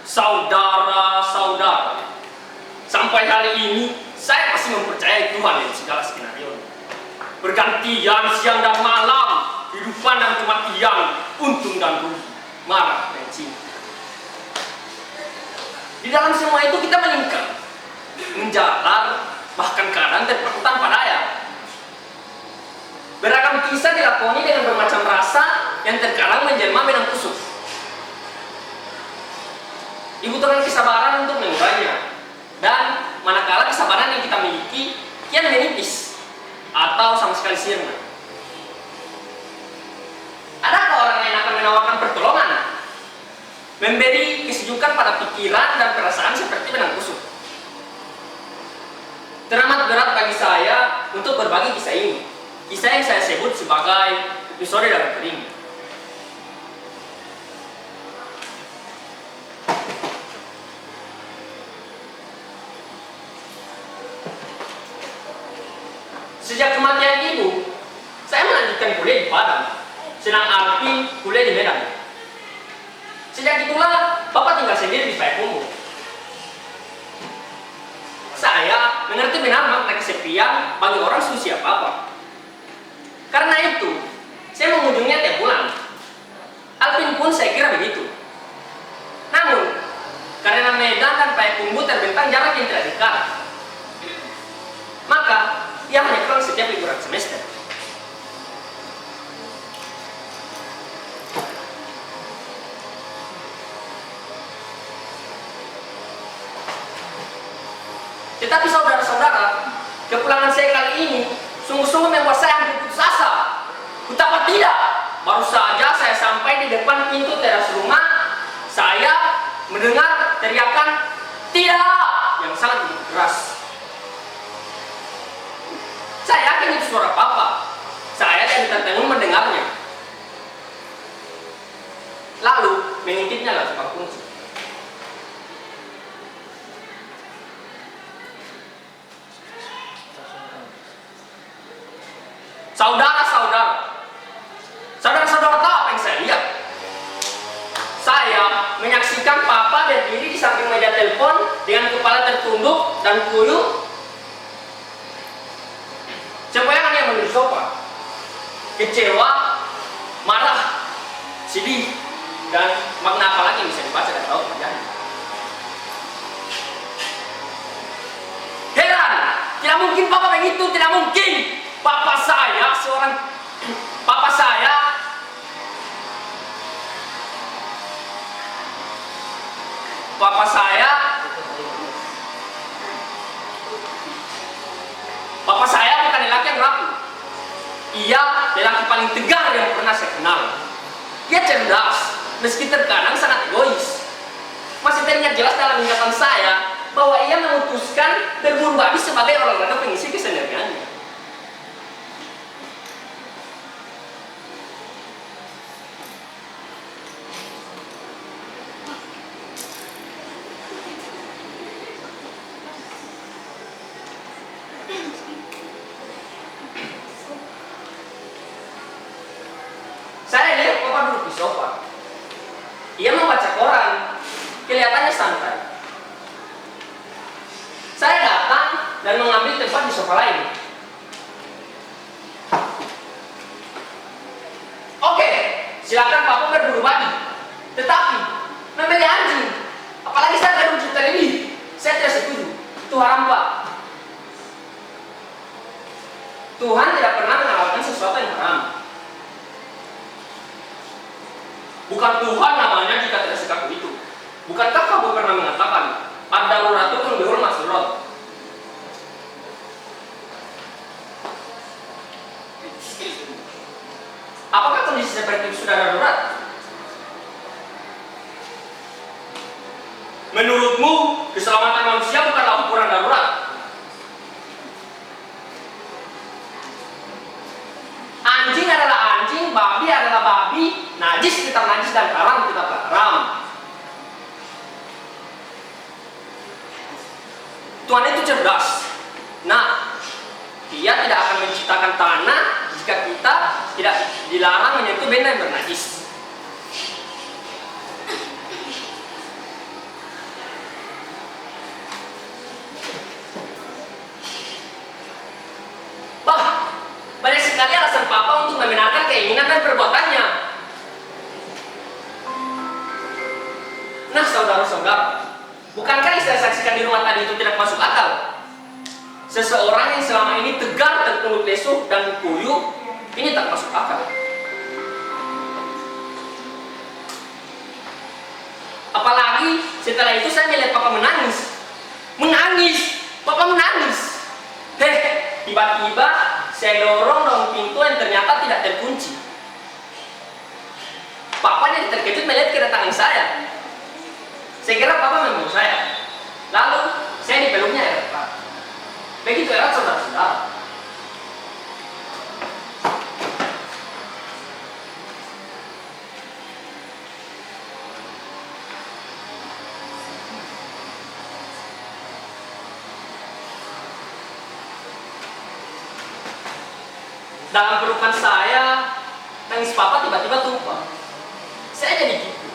Saudara-saudara, sampai hari ini saya masih mempercayai Tuhan dalam segala skenario. Bergantian siang dan malam, kehidupan dan kematian, untung dan rugi, marah dan cinta. Di dalam semua itu kita meningkat, menjalar, bahkan kadang terpaku tanpa daya. Beragam kisah dilakoni dengan bermacam rasa yang terkadang menjelma benang kusut. Dibutuhkan kesabaran untuk mengurainya, dan manakala kesabaran yang kita miliki kian menipis atau sama sekali sirna. Adakah orang yang akan menawarkan pertolongan, memberi kesejukan pada pikiran dan perasaan seperti benang kusut? Teramat berat bagi saya untuk berbagi kisah ini, kisah yang saya sebut sebagai episode dalam kering. Sejak kematian ibu, saya melanjutkan kuliah di Padang, sedang Alvin kuliah di Medan. Sejak itulah Bapak tinggal sendiri di Payakumbuh. Saya mengerti benar makna kesepian bagi orang seusia Bapak. Karena itu, saya mengunjunginya tiap bulan. Alvin pun saya kira begitu. Namun, karena Medan dan Payakumbuh terbentang jarak yang tidak dekat, maka ia hanya pulang setiap liburan semester. Tetapi saudara-saudara, kepulangan saya kali ini sungguh-sungguh membuat saya hampir putus asa. Betapa tidak, baru saja saya sampai di depan pintu teras rumah, saya mendengar teriakan "tidak" yang sangat keras. Saya yakin itu suara Papa. Saya dan tertegun mendengarnya. Lalu mengintipnya lewat tukang kunci. Saudara-saudara tahu apa yang saya lihat? Saya menyaksikan Papa berdiri di samping meja telepon dengan kepala tertunduk dan kuyup. Sempoyangan yang menuju sofa, kecewa, marah, sedih, dan makna apa lagi yang bisa dibaca dan tahu terjadi. Heran, tidak mungkin Papa begitu, tidak mungkin. Papa saya bukan lelaki yang rapuh. Ia lelaki paling tegar yang pernah saya kenal. Ia cerdas, meski terkadang sangat egois. Masih teringat jelas dalam ingatan saya bahwa ia memutuskan berburu babi sebagai olahraga pengisi kesendiriannya. Saya lihat Papa duduk di sofa. Ia membaca koran, kelihatannya santai. Saya datang dan mengambil tempat di sofa lain. Oke, silakan Papa berburu babi. Tetapi membeli anjing, apalagi saya 2 juta lebih, saya tidak setuju. Itu haram, Pak. Tuhan tidak pernah menawarkan sesuatu yang haram. Bukan Tuhan namanya jika tidak sekaku itu. Bukankah kamu pernah mengatakan ad-daruratu tunbihul masrurat? Apakah kondisi seperti itu sudah darurat? Menurutmu keselamatan manusia bukanlah ukuran darurat? Anjing adalah anjing, babi adalah babi, najis tetap najis dan haram tetap haram. Tuhan itu cerdas. Nah, Dia tidak akan menciptakan tanah jika kita tidak dilarang menyentuh benda yang bernajis. keinginan dan perbuatannya. Nah, saudara-saudara, bukankah yang saya saksikan di rumah tadi itu tidak masuk akal? Seseorang yang selama ini tegar, tertunduk lesu, dan kuyuk, ini tak masuk akal. Apalagi setelah itu saya melihat papa menangis. Papa menangis. Tiba-tiba saya dorong pintu yang ternyata tidak terkunci. Papa jadi terkejut melihat kedatangan saya. Saya kira papa membunuh saya. Lalu saya dipeluknya erat. Begitu erat, saudara-saudara. Dalam pelukan saya, nangis papa tiba-tiba tumpah. Saya jadi gitu.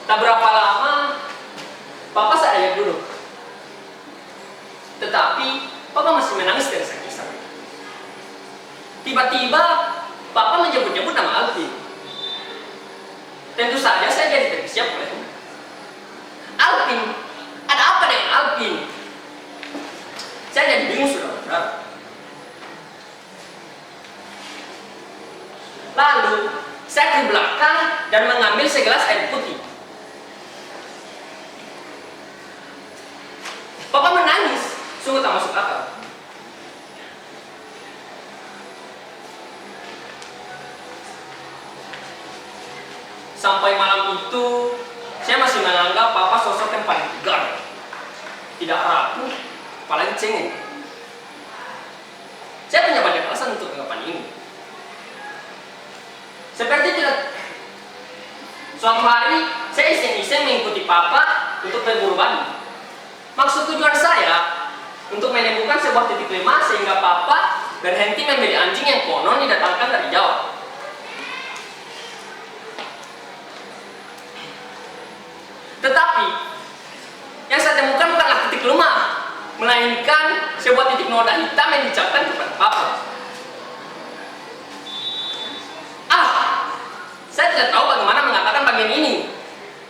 Tak berapa lama, papa saya ajak duduk. Tetapi, papa masih menangis tersak-isak. Tiba-tiba, papa menyebut-nyebut nama Alvin. Tentu saja saya jadi terkesiap olehnya. Alvin, ada apa dengan Alvin? Saya jadi bingung, saudara. Lalu, saya ke belakang dan mengambil segelas air putih. Papa menangis, sungguh tak masuk akal. Sampai malam itu, saya masih menganggap papa sosok yang paling tegar, tidak rapuh, apalagi cengeng. Saya punya banyak alasan untuk anggapan ini. Seperti tidak, suatu hari saya iseng-iseng mengikuti papa untuk berburu babi. Maksud tujuan saya untuk menemukan sebuah titik lemah sehingga papa berhenti membeli anjing yang konon didatangkan dari Jawa. Tetapi yang saya temukan bukanlah titik lemah, melainkan sebuah titik noda hitam yang dicapkan kepada papa. Saya tidak tahu bagaimana mengatakan bagian ini.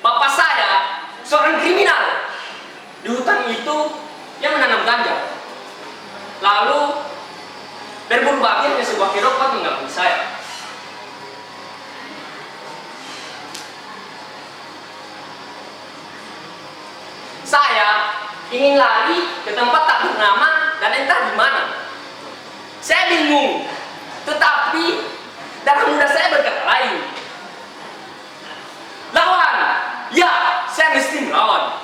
Papa saya seorang kriminal. Di hutan itu dia menanam ganja. Lalu berburu babi hanya sebuah kerok buat mengganggu saya. Saya ingin lari ke tempat tak bernama dan entah di mana. Saya bingung, tetapi darah muda saya berkata lain. Lawan! Ya, saya mesti melawan.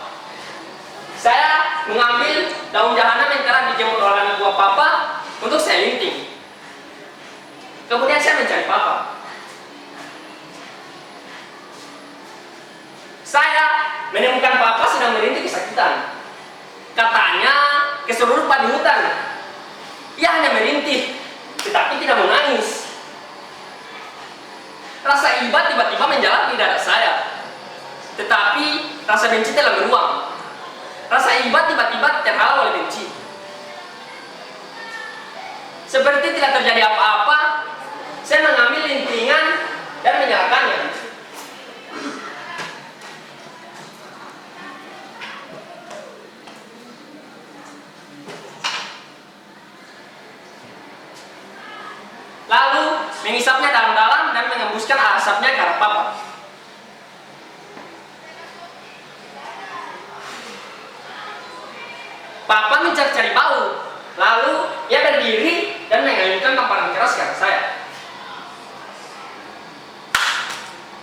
Saya mengambil daun jahanam yang telah dijemur oleh anak buah papa untuk saya linting. Kemudian saya mencari papa. Saya menemukan papa sedang merintih kesakitan. Katanya kesurupan di hutan. Ia hanya merintih, tetapi tidak menangis. Rasa iba tiba-tiba menjalar di dada saya. Tetapi rasa benci telah beruang. Rasa iba tiba-tiba terhalau oleh benci. Seperti tidak terjadi apa-apa, saya mengambil lintingan dan menyalakannya. Lalu mengisapnya dalam-dalam dan mengembuskan asapnya ke arah papa. Papa mencari-cari bau. Lalu ia berdiri dan mengayunkan tamparan keras ke arah saya.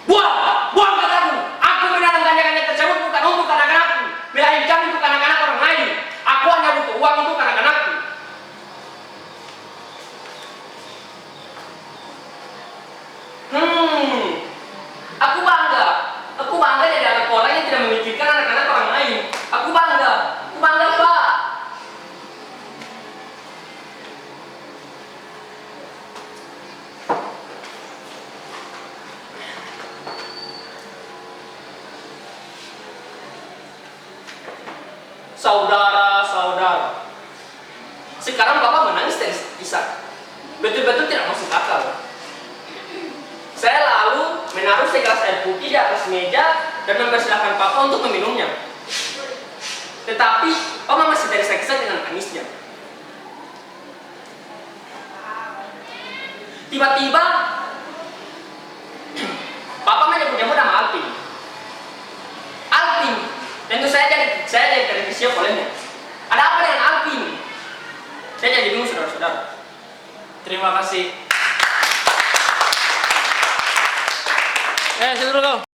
Buang! Buang kataku! Aku menanam ganja-ganja tersebut bukan untuk anak-anakku, melainkan untuk anak-anak orang lain. Aku hanya butuh uang untuk anak-anakku. Aku bangga jadi anak orang yang tidak memikirkan anak-anak orang lain. Aku bangga Pak. Saudara-saudara, sekarang Bapak menangis dari isak. Betul-betul tidak masuk akal. segelas air putih di atas meja dan mempersilahkan papa untuk meminumnya. Tetapi papa masih tergesa-gesa dengan tangisnya. Tiba-tiba papa menyebut-nyebut nama Alvin. Alvin, tentu saya jadi terkesiap olehnya. Ada apa dengan Alvin? Saya jadi bingung, saudara-saudara. Terima kasih. Situ dulu kau.